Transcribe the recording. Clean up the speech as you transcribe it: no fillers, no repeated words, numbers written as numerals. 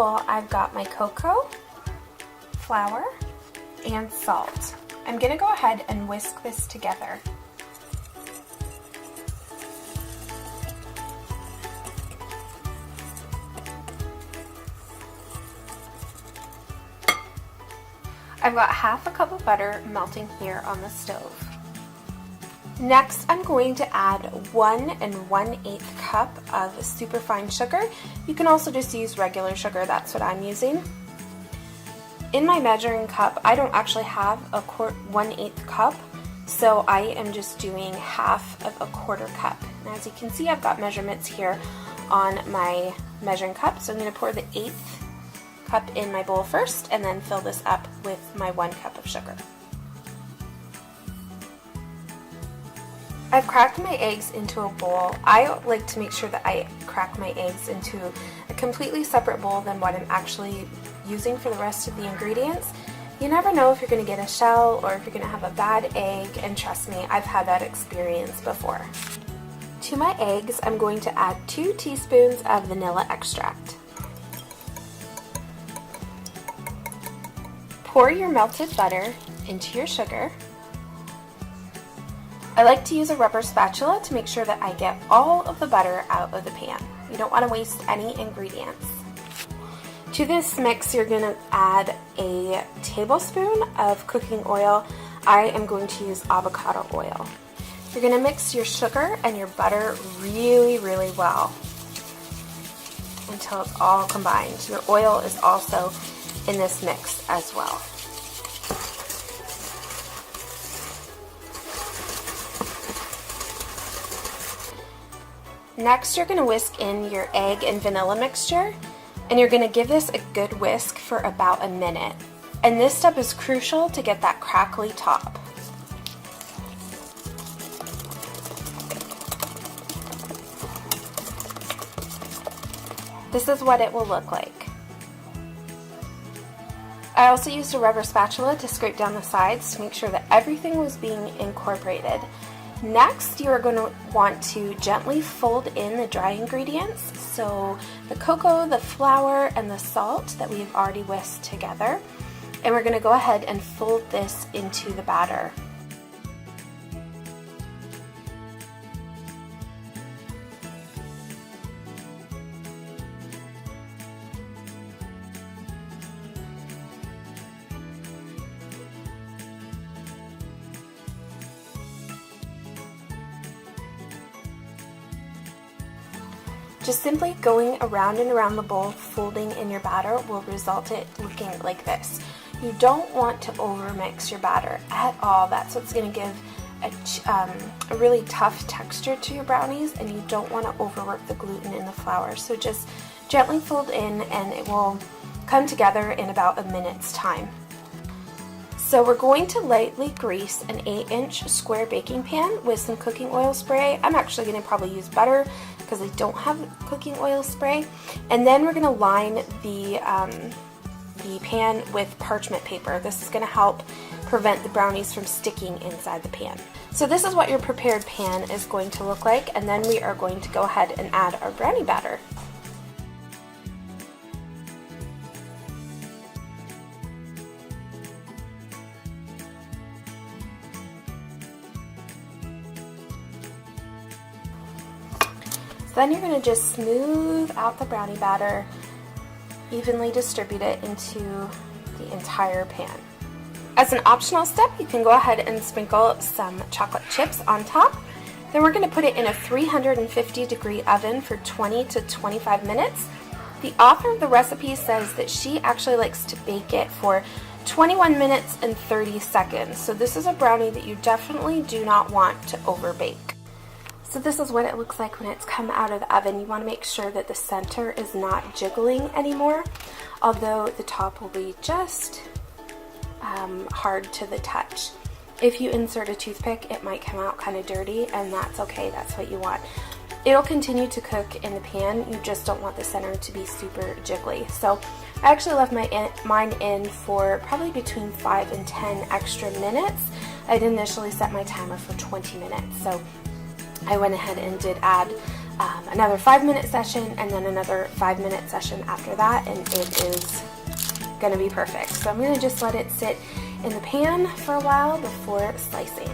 bowl, I've got my cocoa, flour, and salt. I'm going to go ahead and whisk this together. I've got half a cup of butter melting here on the stove. Next, I'm going to add 1 1/8 cup of superfine sugar. You can also just use regular sugar, that's what I'm using. In my measuring cup, I don't actually have a 1/8 cup, so I am just doing half of a 1/4 cup. And as you can see, I've got measurements here on my measuring cup, so I'm going to pour the 1/8 cup in my bowl first and then fill this up with my 1 cup of sugar. I've cracked my eggs into a bowl. I like to make sure that I crack my eggs into a completely separate bowl than what I'm actually using for the rest of the ingredients. You never know if you're going to get a shell or if you're going to have a bad egg, and trust me, I've had that experience before. To my eggs, I'm going to add 2 teaspoons of vanilla extract. Pour your melted butter into your sugar. I like to use a rubber spatula to make sure that I get all of the butter out of the pan. You don't want to waste any ingredients. To this mix, you're going to add a tablespoon of cooking oil. I am going to use avocado oil. You're going to mix your sugar and your butter really, really well until it's all combined. Your oil is also in this mix as well. Next, you're going to whisk in your egg and vanilla mixture, and you're going to give this a good whisk for about a minute. And this step is crucial to get that crackly top. This is what it will look like. I also used a rubber spatula to scrape down the sides to make sure that everything was being incorporated. Next, you are going to want to gently fold in the dry ingredients, so the cocoa, the flour, and the salt that we've already whisked together. And we're going to go ahead and fold this into the batter. Just simply going around and around the bowl, folding in your batter, will result in it looking like this. You don't want to overmix your batter at all. That's what's going to give a really tough texture to your brownies, and you don't want to overwork the gluten in the flour. So just gently fold in and it will come together in about a minute's time. So we're going to lightly grease an 8-inch square baking pan with some cooking oil spray. I'm actually going to probably use butter because I don't have cooking oil spray. And then we're going to line the pan with parchment paper. This is going to help prevent the brownies from sticking inside the pan. So this is what your prepared pan is going to look like, and then we are going to go ahead and add our brownie batter. So then you're going to just smooth out the brownie batter, evenly distribute it into the entire pan. As an optional step, you can go ahead and sprinkle some chocolate chips on top. Then we're going to put it in a 350-degree oven for 20 to 25 minutes. The author of the recipe says that she actually likes to bake it for 21 minutes and 30 seconds. So this is a brownie that you definitely do not want to overbake. So this is what it looks like when it's come out of the oven. You want to make sure that the center is not jiggling anymore, although the top will be just hard to the touch. If you insert a toothpick, it might come out kind of dirty, and that's okay. That's what you want. It'll continue to cook in the pan. You just don't want the center to be super jiggly. So I actually left mine in for probably between 5 and 10 extra minutes. I'd initially set my timer for 20 minutes. So I went ahead and did add another 5-minute session, and then another 5-minute session after that, and it is going to be perfect. So I'm going to just let it sit in the pan for a while before slicing.